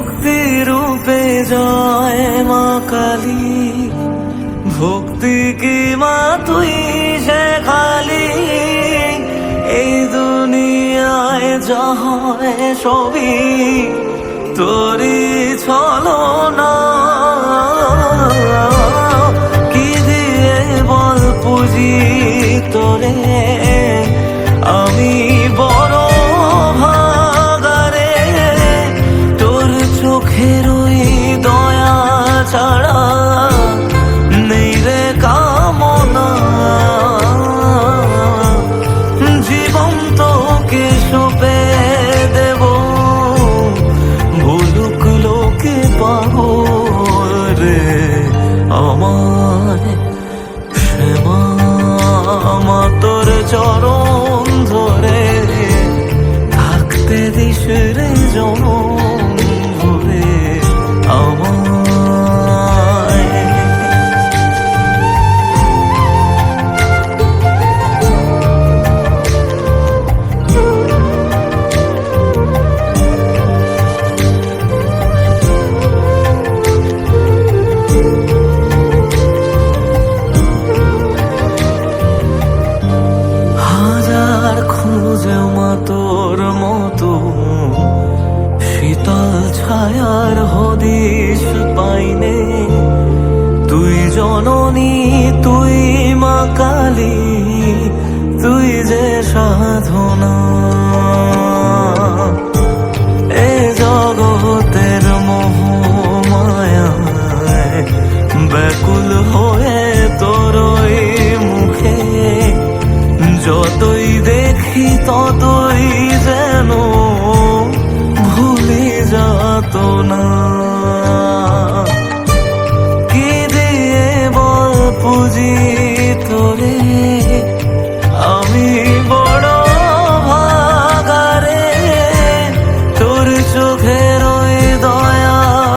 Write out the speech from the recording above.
শক্তি রূপে জয় মা কালী, ভক্তি কি মা তুই শেখালি, এই দুনিয়ায় যা হয় সবই তোরই ছলনা। কি দিয়ে বল পুজি তোরে, আমি বড় ভাগারে, তোর চোখের ওই দয়া ছাড়া নেই রে কামনা। জীবন তোকে সঁপে দেব, ভুলুক লোকে পাবো রে আমায়। শ্যামা মা তোর চরণ ধরে থাকতে দিস রে জনম ভরে আমায়। খুঁজে মা তোর মতো শীতল ছায়ার হদিশ পাইনে, তুই জননী তুই মা কালী, তুই যে সাধনা। এ জগতের মোহ মায়ায় ব্যাকুল হয়ে তোরই মুখে, যতই দেখি ততই যেন ভুলে যাত না। কি দিয়ে বল পুজি তোরে, আমি বড় ভাগারে, তোর চোখে